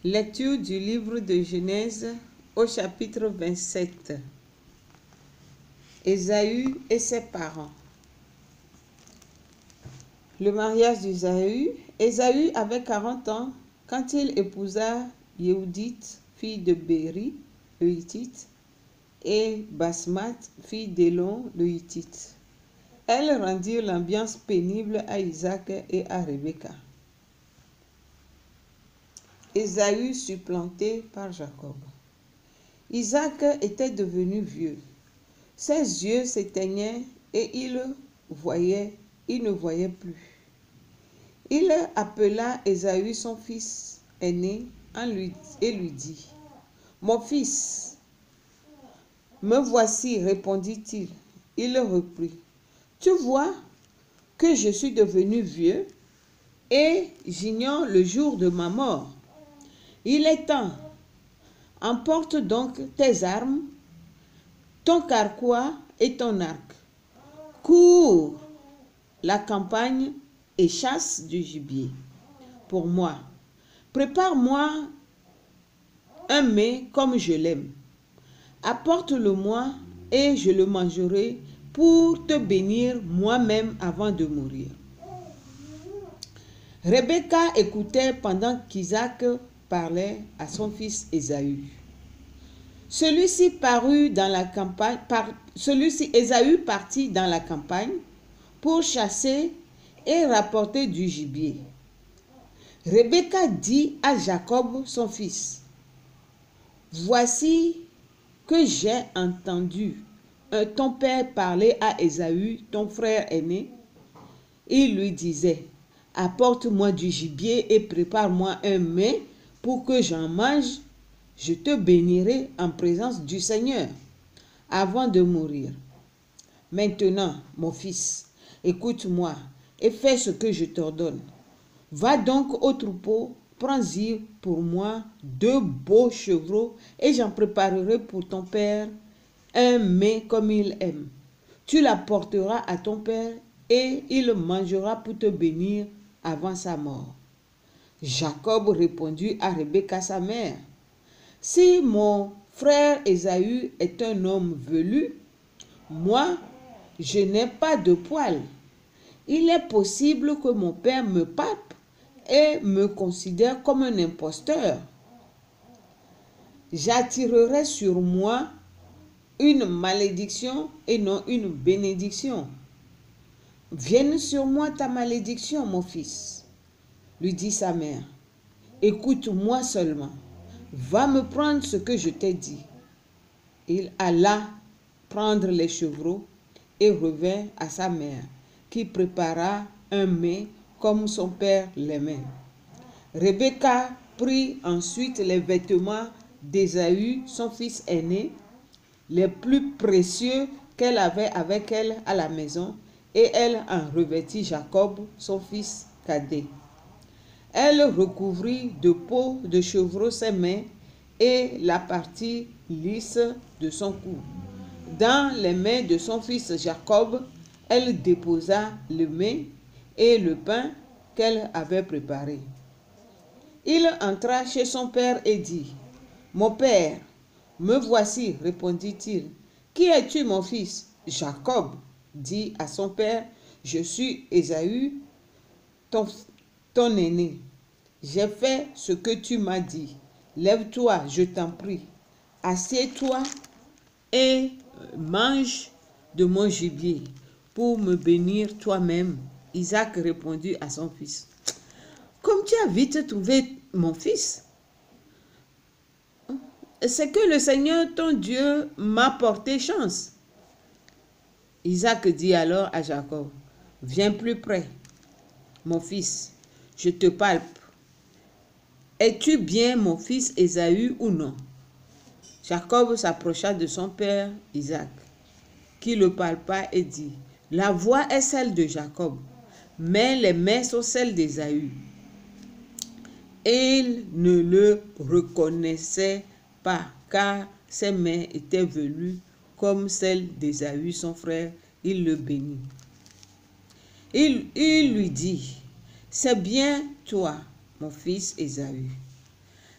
Lecture du livre de Genèse au chapitre 27. Ésaü et ses parents. Le mariage d'Ésaü. Ésaü avait 40 ans quand il épousa Yéhoudith, fille de Béri, le Hittite, et Basmat, fille d'Élon, le Hittite. Elles rendirent l'ambiance pénible à Isaac et à Rebecca. Ésaü supplanté par Jacob. Isaac était devenu vieux. Ses yeux s'éteignaient et il ne voyait plus. Il appela Ésaü son fils aîné et lui dit: « Mon fils, me voici, répondit-il. Il reprit: « Tu vois que je suis devenu vieux et j'ignore le jour de ma mort. Il est temps. Emporte donc tes armes, ton carquois et ton arc. Cours la campagne et chasse du gibier pour moi. Prépare-moi un mets comme je l'aime. Apporte-le-moi et je le mangerai pour te bénir moi-même avant de mourir. » Rebecca écoutait pendant qu'Isaac parlait à son fils Ésaü. Ésaü partit dans la campagne pour chasser et rapporter du gibier. Rebecca dit à Jacob son fils: « Voici que j'ai entendu ton père parler à Ésaü, ton frère aîné. Il lui disait: apporte-moi du gibier et prépare-moi un mets pour que j'en mange. Je te bénirai en présence du Seigneur avant de mourir. Maintenant, mon fils, écoute-moi et fais ce que je t'ordonne. Va donc au troupeau, prends-y pour moi 2 beaux chevreaux et j'en préparerai pour ton père un mets comme il aime. Tu l'apporteras à ton père et il mangera pour te bénir avant sa mort. » Jacob répondit à Rebecca sa mère: « Si mon frère Ésaü est un homme velu, moi, je n'ai pas de poils. Il est possible que mon père me palpe et me considère comme un imposteur. J'attirerai sur moi une malédiction et non une bénédiction. Vienne sur moi ta malédiction, mon fils, » lui dit sa mère. « Écoute-moi seulement. Va me prendre ce que je t'ai dit. » Il alla prendre les chevreaux et revint à sa mère, qui prépara un mets comme son père l'aimait. Rebecca prit ensuite les vêtements d'Ésaü, son fils aîné, les plus précieux qu'elle avait avec elle à la maison, et elle en revêtit Jacob, son fils cadet. Elle recouvrit de peau de chevreau ses mains et la partie lisse de son cou. Dans les mains de son fils Jacob, elle déposa le mets et le pain qu'elle avait préparé. Il entra chez son père et dit: « Mon père, me voici, répondit-il. « Qui es-tu, mon fils? » Jacob dit à son père: « Je suis Ésaü, ton aîné. J'ai fait ce que tu m'as dit. Lève-toi, je t'en prie. Assieds-toi et mange de mon gibier pour me bénir toi-même. » Isaac répondit à son fils: « Comme tu as vite trouvé mon fils, c'est que le Seigneur ton Dieu m'a porté chance. » Isaac dit alors à Jacob: « Viens plus près, mon fils, je te palpe. Es-tu bien mon fils Ésaü ou non? » Jacob s'approcha de son père Isaac, qui le palpa et dit: « La voix est celle de Jacob, mais les mains sont celles d'Ésaü. » Et il ne le reconnaissait pas, car ses mains étaient velues comme celles d'Ésaü, son frère. Il le bénit. Il lui dit: « C'est bien toi, mon fils Ésaü. »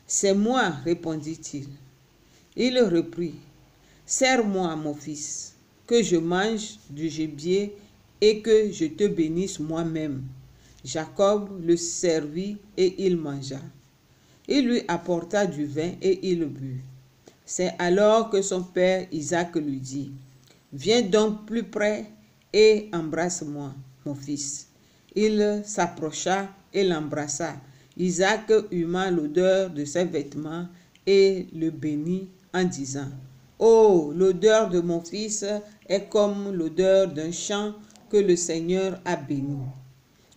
C'est moi, répondit-il. Il reprit, serre-moi, mon fils, que je mange du gibier et que je te bénisse moi-même. Jacob le servit et il mangea. Il lui apporta du vin et il but. C'est alors que son père Isaac lui dit, viens donc plus près et embrasse-moi, mon fils. Il s'approcha et l'embrassa. Isaac huma l'odeur de ses vêtements et le bénit en disant, oh, l'odeur de mon fils est comme l'odeur d'un champ que le Seigneur a béni.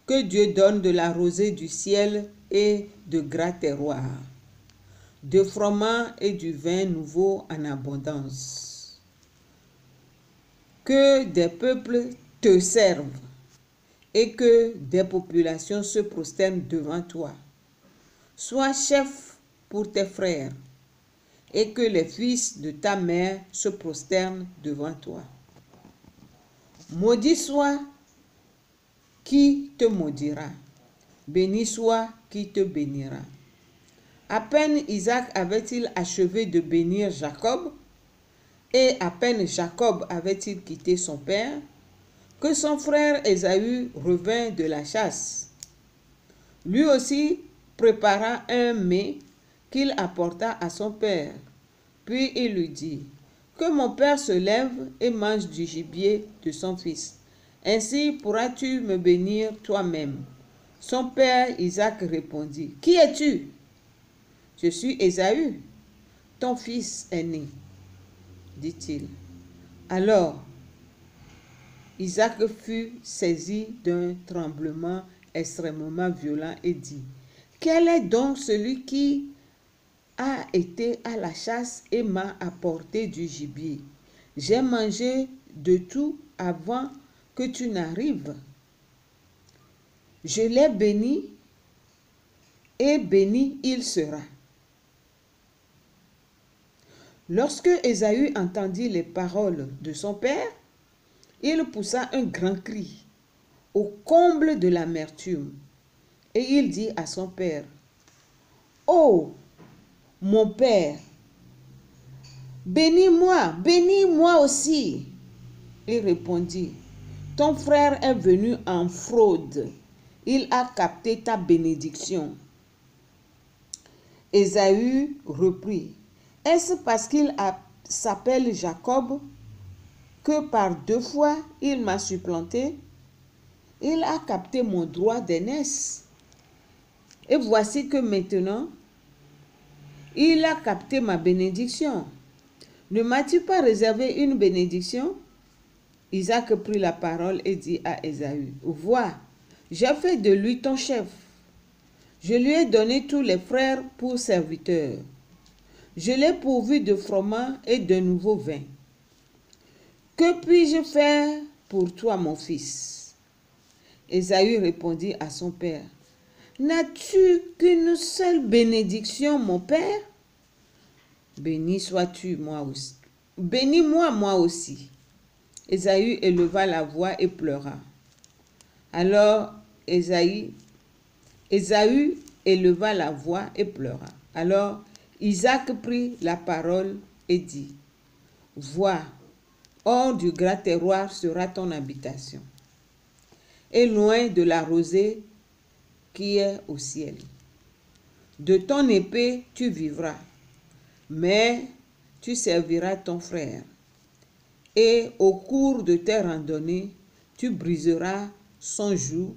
Que Dieu donne de la rosée du ciel et de gras terroirs, de froment et du vin nouveau en abondance. Que des peuples te servent et que des populations se prosternent devant toi. Sois chef pour tes frères et que les fils de ta mère se prosternent devant toi. Maudit soit qui te maudira, béni soit qui te bénira. À peine Isaac avait-il achevé de bénir Jacob, et à peine Jacob avait-il quitté son père, que son frère Ésaü revint de la chasse. Lui aussi prépara un mets qu'il apporta à son père. Puis il lui dit, que mon père se lève et mange du gibier de son fils. Ainsi pourras-tu me bénir toi-même. Son père Isaac répondit, qui es-tu? Je suis Ésaü, ton fils aîné, dit-il. Alors, Isaac fut saisi d'un tremblement extrêmement violent et dit, quel est donc celui qui a été à la chasse et m'a apporté du gibier? J'ai mangé de tout avant que tu n'arrives. Je l'ai béni et béni il sera. Lorsque Ésaü entendit les paroles de son père, il poussa un grand cri, au comble de l'amertume, et il dit à son père, « Oh, mon père, bénis-moi aussi. » Il répondit, « Ton frère est venu en fraude, il a capté ta bénédiction. » Ésaü reprit, « Est-ce parce qu'il s'appelle Jacob que par 2 fois il m'a supplanté? Il a capté mon droit d'aînesse. Et voici que maintenant, il a capté ma bénédiction. Ne m'as-tu pas réservé une bénédiction? » Isaac prit la parole et dit à Ésaü, « Vois, j'ai fait de lui ton chef. Je lui ai donné tous les frères pour serviteurs. Je l'ai pourvu de froment et de nouveau vin. Que puis-je faire pour toi, mon fils? » Ésaü répondit à son père, « N'as-tu qu'une seule bénédiction, mon père? Béni sois-tu, moi aussi. Bénis-moi, moi aussi. » Ésaü éleva la voix et pleura. Alors Ésaü éleva la voix et pleura. Alors Isaac prit la parole et dit, « Vois, hors du gras terroir sera ton habitation, et loin de la rosée qui est au ciel. De ton épée tu vivras, mais tu serviras ton frère, et au cours de tes randonnées, tu briseras son joug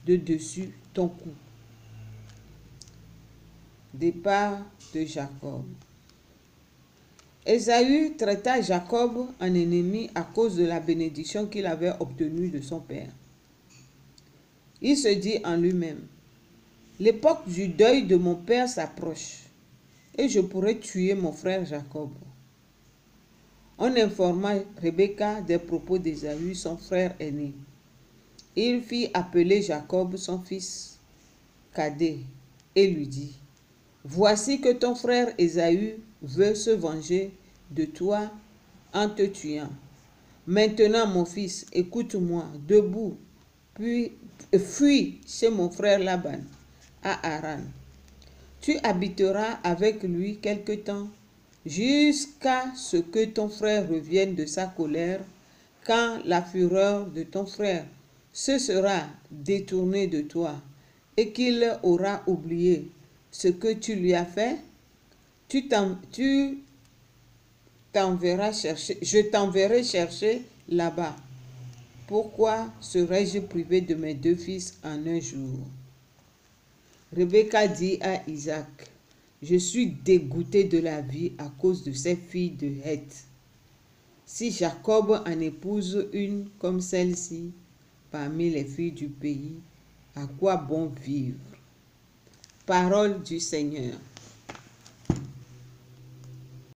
de dessus ton cou. » Départ de Jacob. Ésaü traita Jacob en ennemi à cause de la bénédiction qu'il avait obtenue de son père. Il se dit en lui-même, « L'époque du deuil de mon père s'approche, et je pourrais tuer mon frère Jacob. » On informa Rebecca des propos d'Ésaü, son frère aîné. Il fit appeler Jacob, son fils cadet, et lui dit, « Voici que ton frère Ésaü veut se venger de toi en te tuant. Maintenant, mon fils, écoute-moi, debout, puis fuis chez mon frère Laban à Haran. Tu habiteras avec lui quelque temps, jusqu'à ce que ton frère revienne de sa colère, quand la fureur de ton frère se sera détournée de toi et qu'il aura oublié ce que tu lui as fait. Je t'enverrai chercher là-bas. Pourquoi serais-je privé de mes 2 fils en un jour? Rebecca dit à Isaac, je suis dégoûtée de la vie à cause de ces filles de Heth. Si Jacob en épouse une comme celle-ci parmi les filles du pays, à quoi bon vivre? Parole du Seigneur.